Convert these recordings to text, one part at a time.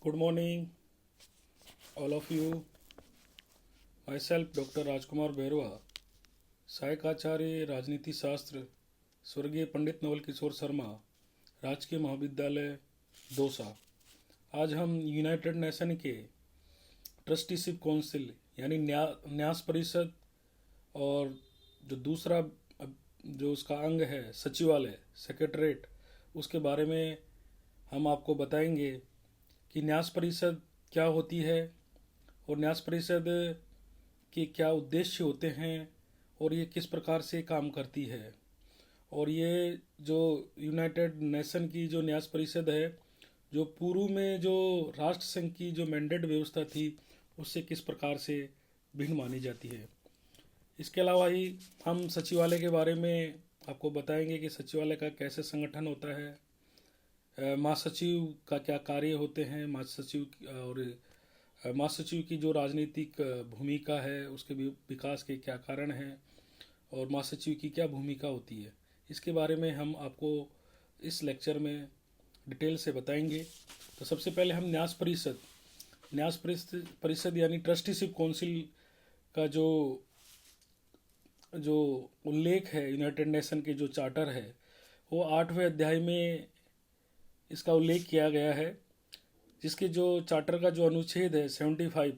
Good morning, all of you. Myself, Dr. Rajkumar Berwa, सहायक आचार्य राजनीति शास्त्र, स्वर्गीय पंडित नवल किशोर शर्मा, राजकीय महाविद्यालय दौसा। आज हम यूनाइटेड नेशन के ट्रस्टीशिप काउंसिल यानी न्यास परिषद और जो दूसरा जो उसका अंग है सचिवालय सेक्रेटरीट, उसके बारे में हम आपको बताएंगे कि न्यास परिषद क्या होती है और न्यास परिषद के क्या उद्देश्य होते हैं और ये किस प्रकार से काम करती है। और ये जो यूनाइटेड नेशन की जो न्यास परिषद है, जो पूर्व में जो राष्ट्र संघ की जो मैंडेट व्यवस्था थी उससे किस प्रकार से भिन्न मानी जाती है। इसके अलावा ही हम सचिवालय के बारे में आपको बताएंगे कि सचिवालय का कैसे संगठन होता है, महासचिव का क्या कार्य होते हैं, महासचिव की जो राजनीतिक भूमिका है उसके विकास के क्या कारण हैं और महासचिव की क्या भूमिका होती है। इसके बारे में हम आपको इस लेक्चर में डिटेल से बताएंगे। तो सबसे पहले हम न्यास परिषद यानी ट्रस्टीशिप काउंसिल का जो उल्लेख है यूनाइटेड नेशन के जो चार्टर है वो 8वें अध्याय में इसका उल्लेख किया गया है, जिसके जो चार्टर का जो अनुच्छेद है 75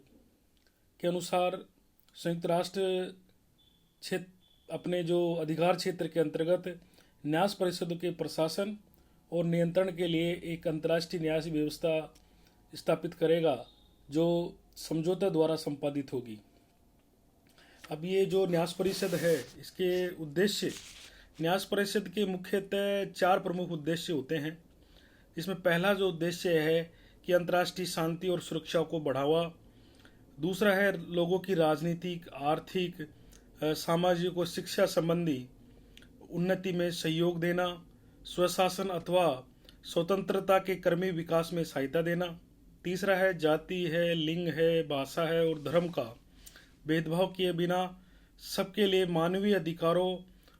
के अनुसार संयुक्त राष्ट्र क्षेत्र अपने जो अधिकार क्षेत्र के अंतर्गत न्यास परिषदों के प्रशासन और नियंत्रण के लिए एक अंतर्राष्ट्रीय न्याय व्यवस्था स्थापित करेगा जो समझौते द्वारा संपादित होगी। अब ये जो न्यास परिषद है इसके उद्देश्य, न्यास परिषद के मुख्यतः 4 प्रमुख उद्देश्य होते हैं, जिसमें पहला जो उद्देश्य है कि अंतर्राष्ट्रीय शांति और सुरक्षा को बढ़ावा, दूसरा है लोगों की राजनीतिक, आर्थिक, सामाजिक और शिक्षा संबंधी उन्नति में सहयोग देना, स्वशासन अथवा स्वतंत्रता के क्रमिक विकास में सहायता देना, तीसरा है जाति है, लिंग है, भाषा है और धर्म का भेदभाव किए बिना सबके लिए मानवीय अधिकारों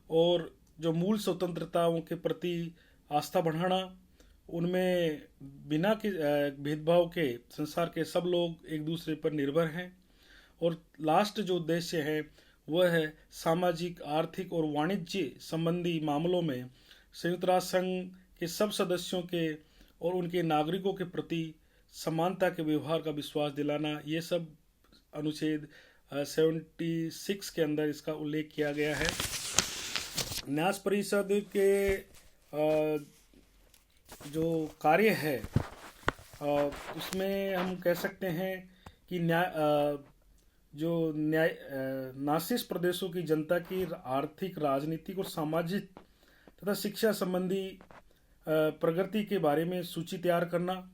और जो मूल स्वतंत्रताओं के प्रति आस्था बढ़ाना, उनमें बिना के भेदभाव के संसार के सब लोग एक दूसरे पर निर्भर हैं, और लास्ट जो उद्देश्य है वह है सामाजिक, आर्थिक और वाणिज्य संबंधी मामलों में संयुक्त राष्ट्र संघ के सब सदस्यों के और उनके नागरिकों के प्रति समानता के व्यवहार का विश्वास दिलाना। ये सब अनुच्छेद 76 के अंदर इसका उल्लेख किया गया है। न्यास परिषद के जो कार्य है उसमें हम कह सकते हैं कि नासिस प्रदेशों की जनता की आर्थिक, राजनीतिक और सामाजिक तथा शिक्षा संबंधी प्रगति के बारे में सूची तैयार करना,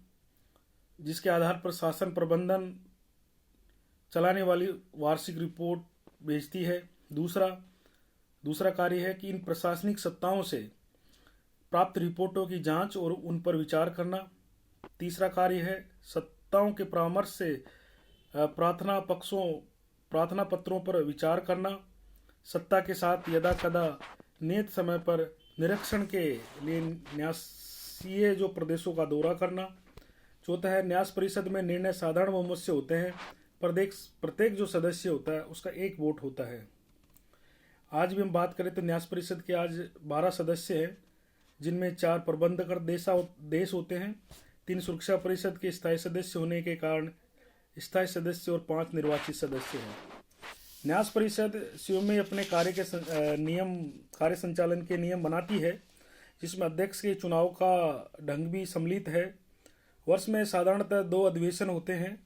जिसके आधार पर शासन प्रबंधन चलाने वाली वार्षिक रिपोर्ट भेजती है। दूसरा कार्य है कि इन प्रशासनिक सत्ताओं से प्राप्त रिपोर्टों की जांच और उन पर विचार करना। तीसरा कार्य है सत्ताओं के परामर्श से प्रार्थना पत्रों पर विचार करना, सत्ता के साथ यदा कदा नियत समय पर निरीक्षण के लिए न्यासीय जो प्रदेशों का दौरा करना। चौथा है न्यास परिषद में निर्णय साधारण बहुमत से होते हैं, प्रत्येक जो सदस्य होता है उसका एक वोट होता है। आज भी हम बात करें तो न्यास परिषद के आज 12 सदस्य हैं, जिनमें 4 प्रबंधकर देश होते हैं, 3 सुरक्षा परिषद के स्थायी सदस्य होने के कारण स्थायी सदस्य और 5 निर्वाचित सदस्य हैं। न्यास परिषद स्वयं में अपने कार्य संचालन के नियम बनाती है, जिसमें अध्यक्ष के चुनाव का ढंग भी सम्मिलित है। वर्ष में साधारणतः 2 अधिवेशन होते हैं,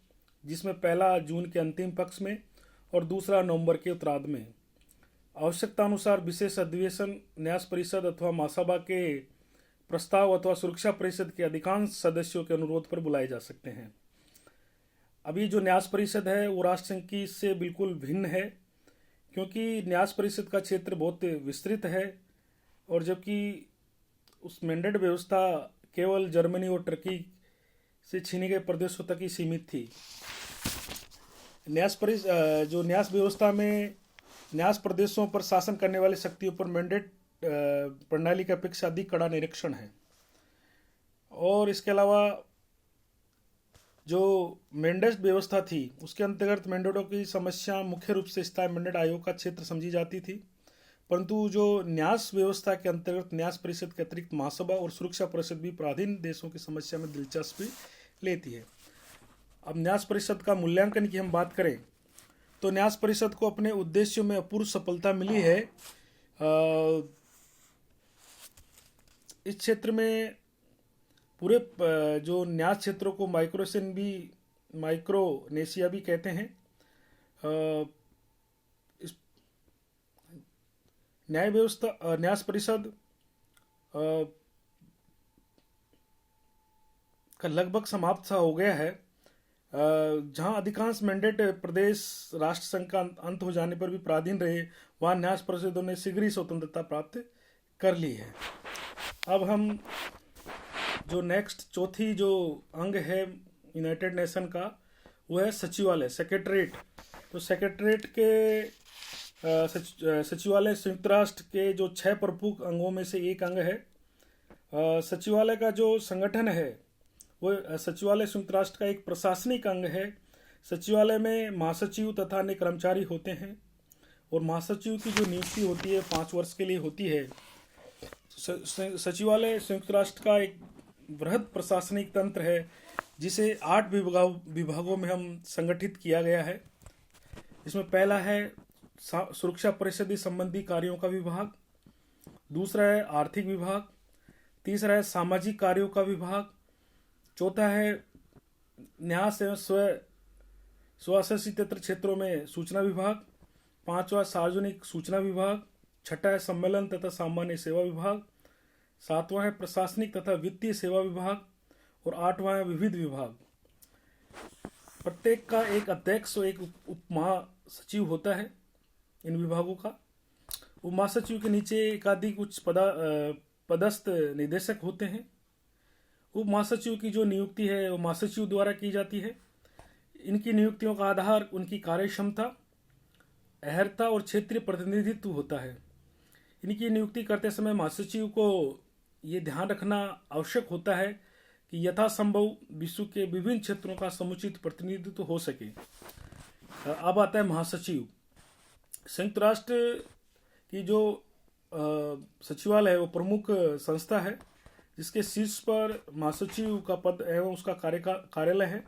जिसमें पहला जून के अंतिम पक्ष में और दूसरा नवंबर के उत्तरार्ध में। आवश्यकता अनुसार विशेष अधिवेशन न्यास परिषद अथवा महासभा के प्रस्ताव अथवा सुरक्षा परिषद के अधिकांश सदस्यों के अनुरोध पर बुलाए जा सकते हैं। अभी जो न्यास परिषद है वो राष्ट्र संघ की से बिल्कुल भिन्न है, क्योंकि न्यास परिषद का क्षेत्र बहुत विस्तृत है, और जबकि उस मैंडेट व्यवस्था केवल जर्मनी और टर्की से छीने गए प्रदेशों तक ही सीमित थी। जो न्यास व्यवस्था में न्यास प्रदेशों पर शासन करने वाली शक्तियों पर मैंडेट प्रणाली की अपेक्षा अधिक कड़ा निरीक्षण है। और इसके अलावा जो मेंडेस व्यवस्था थी उसके अंतर्गत मेंडेटों की समस्या मुख्य रूप से स्थायी मेंडेट आयोग का क्षेत्र समझी जाती थी, परंतु जो न्यास व्यवस्था के अंतर्गत न्यास परिषद के अतिरिक्त महासभा और सुरक्षा परिषद भी पराधीन देशों की समस्या में दिलचस्पी लेती है। अब न्यास परिषद का मूल्यांकन की हम बात करें तो न्यास परिषद को अपने उद्देश्यों में अपूर्व सफलता मिली है। इस क्षेत्र में पूरे जो न्यास क्षेत्रों को माइक्रोनेशिया भी कहते हैं। इस न्याय व्यवस्था न्यास परिषद का लगभग समाप्त सा हो गया है। जहां अधिकांश मैंडेट प्रदेश राष्ट्र संघ का अंत हो जाने पर भी पराधीन रहे, वहां न्यास परिषदों ने शीघ्र ही स्वतंत्रता प्राप्त कर ली है। अब हम जो नेक्स्ट चौथी जो अंग है यूनाइटेड नेशन का वो है सचिवालय, सेक्रेटरीट। तो सेक्रेटरीट के सचिवालय संयुक्त राष्ट्र के जो 6 प्रमुख अंगों में से एक अंग है। सचिवालय का जो संगठन है वो सचिवालय संयुक्त राष्ट्र का एक प्रशासनिक अंग है। सचिवालय में महासचिव तथा अन्य कर्मचारी होते हैं और महासचिव की जो नियुक्ति होती है 5 वर्ष के लिए होती है। सचिवालय संयुक्त राष्ट्र का एक बृहद प्रशासनिक तंत्र है जिसे 8 विभागों में हम संगठित किया गया है। इसमें पहला है सुरक्षा परिषद संबंधी कार्यों का विभाग, दूसरा है आर्थिक विभाग, तीसरा है सामाजिक कार्यों का विभाग, चौथा है न्यास एवं स्वशासित क्षेत्रों में सूचना विभाग, पांचवा सार्वजनिक सूचना विभाग, छठा है सम्मेलन तथा सामान्य सेवा विभाग, सातवां है प्रशासनिक तथा वित्तीय सेवा विभाग और आठवां है विविध विभाग। प्रत्येक का एक अध्यक्ष और एक उप महासचिव होता है। इन विभागों का उप महासचिव के नीचे एकाधिक उच्च पदस्थ निदेशक होते हैं। उप महासचिव की जो नियुक्ति है वो महासचिव द्वारा की जाती है। इनकी नियुक्तियों का आधार उनकी कार्यक्षमता, अहर्ता और क्षेत्रीय प्रतिनिधित्व होता है। इनकी नियुक्ति करते समय महासचिव को ये ध्यान रखना आवश्यक होता है कि यथासंभव विश्व के विभिन्न क्षेत्रों का समुचित प्रतिनिधित्व हो सके। अब आता है महासचिव। संयुक्त राष्ट्र की जो सचिवालय है वो प्रमुख संस्था है जिसके शीर्ष पर महासचिव का पद एवं उसका कार्यालय है।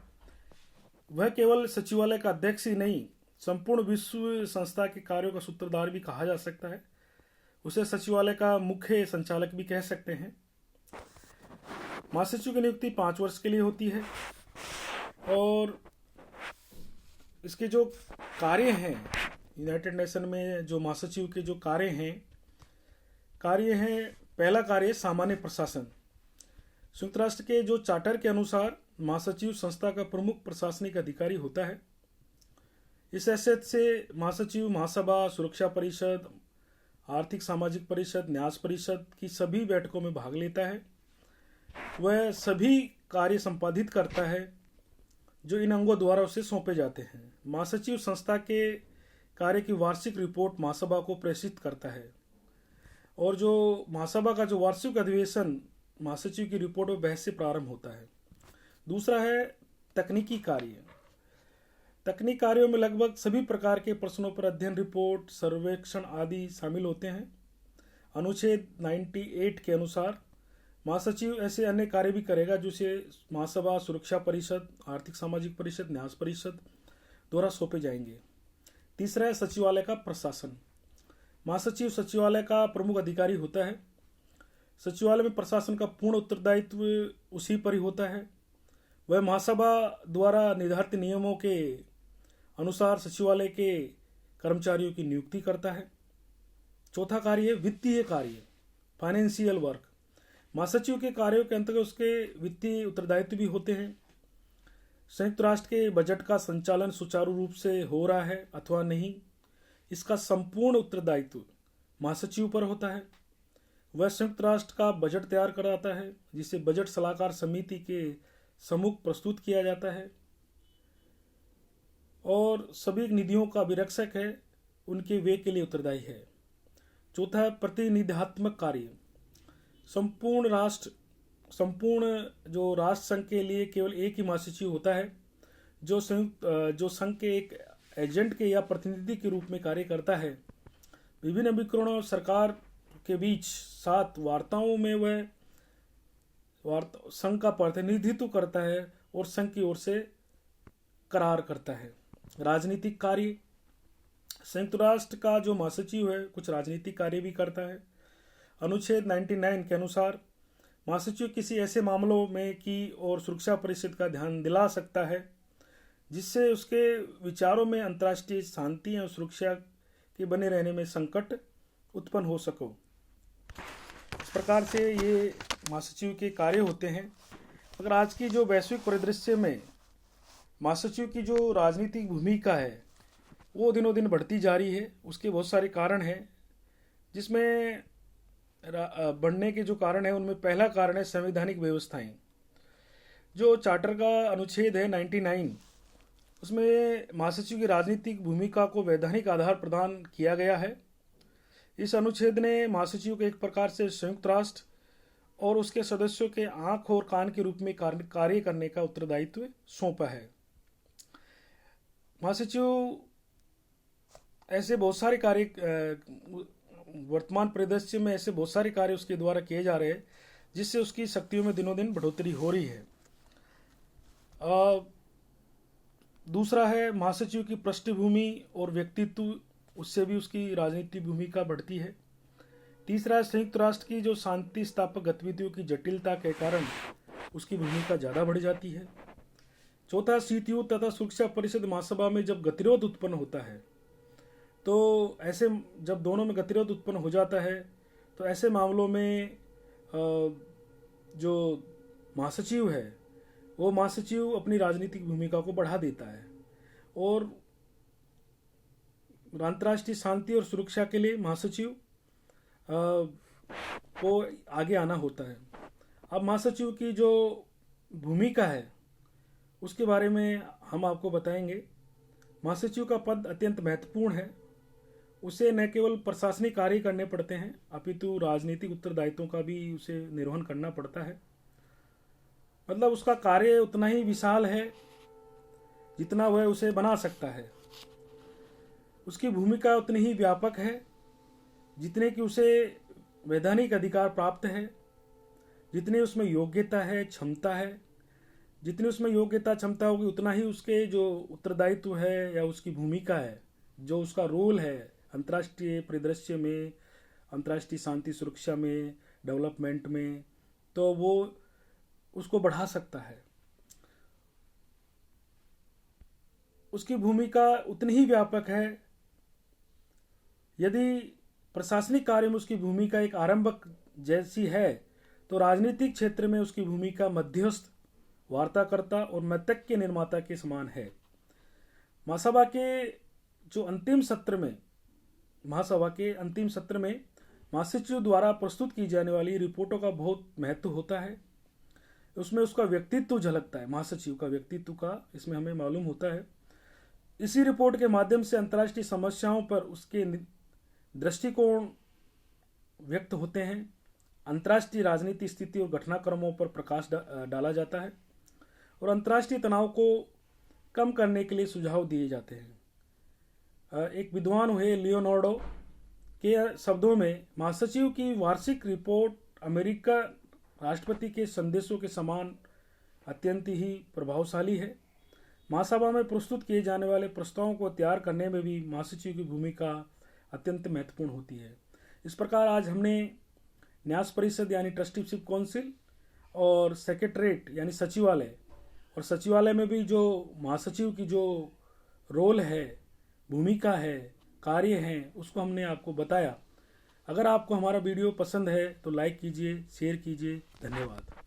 वह केवल सचिवालय का अध्यक्ष ही नहीं, संपूर्ण विश्व संस्था के कार्यों का सूत्रधार भी कहा जा सकता है। उसे सचिवालय का मुख्य संचालक भी कह सकते हैं। महासचिव की नियुक्ति 5 वर्ष के लिए होती है और इसके जो कार्य हैं यूनाइटेड नेशन में, जो महासचिव के जो कार्य हैं, पहला कार्य सामान्य प्रशासन। संयुक्त राष्ट्र के जो चार्टर के अनुसार महासचिव संस्था का प्रमुख प्रशासनिक अधिकारी होता है। इस हैसियत से महासचिव महासभा, सुरक्षा परिषद, आर्थिक सामाजिक परिषद, न्यास परिषद की सभी बैठकों में भाग लेता है। वह सभी कार्य संपादित करता है जो इन अंगों द्वारा उसे सौंपे जाते हैं। महासचिव संस्था के कार्य की वार्षिक रिपोर्ट महासभा को प्रेषित करता है और जो महासभा का जो वार्षिक अधिवेशन महासचिव की रिपोर्ट और बहस से प्रारंभ होता है। दूसरा है तकनीकी कार्य। तकनीकी कार्यों में लगभग सभी प्रकार के प्रश्नों पर अध्ययन, रिपोर्ट, सर्वेक्षण आदि शामिल होते हैं। अनुच्छेद 98 के अनुसार महासचिव ऐसे अन्य कार्य भी करेगा जिसे महासभा, सुरक्षा परिषद, आर्थिक सामाजिक परिषद, न्यास परिषद द्वारा सौंपे जाएंगे। तीसरा है सचिवालय का प्रशासन। महासचिव सचिवालय का प्रमुख अधिकारी होता है। सचिवालय में प्रशासन का पूर्ण उत्तरदायित्व उसी पर ही होता है। वह महासभा द्वारा निर्धारित नियमों के अनुसार सचिवालय के कर्मचारियों की नियुक्ति करता है। चौथा कार्य है वित्तीय कार्य, फाइनेंशियल वर्क। महासचिव के कार्यों के अंतर्गत उसके वित्तीय उत्तरदायित्व भी होते हैं। संयुक्त राष्ट्र के बजट का संचालन सुचारू रूप से हो रहा है अथवा नहीं, इसका संपूर्ण उत्तरदायित्व महासचिव पर होता है। वह संयुक्त राष्ट्र का बजट तैयार कराता है जिसे बजट सलाहकार समिति के सम्मुख प्रस्तुत किया जाता है और सभी निधियों का अभिरक्षक है, उनके व्यय के लिए उत्तरदायी है। चौथा है प्रतिनिधित्वात्मक कार्य। संपूर्ण राष्ट्र संपूर्ण जो राष्ट्र संघ के लिए केवल एक ही महासचिव होता है, जो संघ के एक एजेंट के या प्रतिनिधि के रूप में कार्य करता है। विभिन्न अभिकरणों और सरकार के बीच साथ वार्ताओं में वह संघ का प्रतिनिधित्व करता है और संघ की ओर से करार करता है। राजनीतिक कार्य, संयुक्त राष्ट्र का जो महासचिव है कुछ राजनीतिक कार्य भी करता है। अनुच्छेद 99 के अनुसार महासचिव किसी ऐसे मामलों में की और सुरक्षा परिषद का ध्यान दिला सकता है जिससे उसके विचारों में अंतर्राष्ट्रीय शांति और सुरक्षा के बने रहने में संकट उत्पन्न हो सको। इस प्रकार से ये महासचिव के कार्य होते हैं। अगर आज की जो वैश्विक परिदृश्य में महासचिव की जो राजनीतिक भूमिका है वो दिनों दिन बढ़ती जा रही है, उसके बहुत सारे कारण हैं, जिसमें बढ़ने के जो कारण है उनमें पहला कारण है संवैधानिक व्यवस्थाएं। जो चार्टर का अनुच्छेद है 99, उसमें महासचिव की राजनीतिक भूमिका को वैधानिक आधार प्रदान किया गया है। इस अनुच्छेद ने महासचिव को एक प्रकार से संयुक्त राष्ट्र और उसके सदस्यों के आंख और कान के रूप में कार्य करने का उत्तरदायित्व सौंपा है। महासचिव ऐसे बहुत सारे कार्य वर्तमान परिदृश्य में ऐसे बहुत सारे कार्य उसके द्वारा किए जा रहे हैं जिससे उसकी शक्तियों में दिनों दिन बढ़ोतरी हो रही है। दूसरा है महासचिव की पृष्ठभूमि और व्यक्तित्व, उससे भी उसकी राजनीतिक भूमिका बढ़ती है। तीसरा है संयुक्त राष्ट्र की जो शांति स्थापक गतिविधियों की जटिलता के कारण उसकी भूमिका ज़्यादा बढ़ जाती है। चौथा, शीतयुद्ध तथा सुरक्षा परिषद महासभा में जब गतिरोध उत्पन्न होता है तो ऐसे जब दोनों में गतिरोध उत्पन्न हो जाता है तो ऐसे मामलों में जो महासचिव है वो महासचिव अपनी राजनीतिक भूमिका को बढ़ा देता है और अंतर्राष्ट्रीय शांति और सुरक्षा के लिए महासचिव को आगे आना होता है। अब महासचिव की जो भूमिका है उसके बारे में हम आपको बताएंगे। महासचिव का पद अत्यंत महत्वपूर्ण है। उसे न केवल प्रशासनिक कार्य करने पड़ते हैं अपितु राजनीतिक उत्तरदायित्वों का भी उसे निर्वहन करना पड़ता है। मतलब उसका कार्य उतना ही विशाल है जितना वह उसे बना सकता है। उसकी भूमिका उतनी ही व्यापक है जितने कि उसे वैधानिक अधिकार प्राप्त है, जितनी उसमें योग्यता है, क्षमता है। जितनी उसमें योग्यता क्षमता होगी उतना ही उसके जो उत्तरदायित्व है या उसकी भूमिका है, जो उसका रोल है अंतर्राष्ट्रीय परिदृश्य में, अंतर्राष्ट्रीय शांति सुरक्षा में, डेवलपमेंट में, तो वो उसको बढ़ा सकता है। उसकी भूमिका उतनी ही व्यापक है। यदि प्रशासनिक कार्य में उसकी भूमिका एक आरंभक जैसी है तो राजनीतिक क्षेत्र में उसकी भूमिका मध्यस्थ, वार्ताकर्ता और मतज्ञ निर्माता के समान है। महासभा के अंतिम सत्र में महासचिव द्वारा प्रस्तुत की जाने वाली रिपोर्टों का बहुत महत्व होता है। उसमें उसका व्यक्तित्व झलकता है, महासचिव का व्यक्तित्व का इसमें हमें मालूम होता है। इसी रिपोर्ट के माध्यम से अंतर्राष्ट्रीय समस्याओं पर उसके दृष्टिकोण व्यक्त होते हैं। अंतर्राष्ट्रीय राजनीतिक स्थिति और घटनाक्रमों पर प्रकाश डाला जाता है और अंतर्राष्ट्रीय तनाव को कम करने के लिए सुझाव दिए जाते हैं। एक विद्वान हुए लियोनार्डो के शब्दों में महासचिव की वार्षिक रिपोर्ट अमेरिका राष्ट्रपति के संदेशों के समान अत्यंत ही प्रभावशाली है। महासभा में प्रस्तुत किए जाने वाले प्रस्तावों को तैयार करने में भी महासचिव की भूमिका अत्यंत महत्वपूर्ण होती है। इस प्रकार आज हमने न्यास परिषद यानी ट्रस्टीशिप काउंसिल और सेक्रेटरीट यानी सचिवालय, और सचिवालय में भी जो महासचिव की जो रोल है, भूमिका है, कार्य हैं, उसको हमने आपको बताया। अगर आपको हमारा वीडियो पसंद है तो लाइक कीजिए, शेयर कीजिए। धन्यवाद।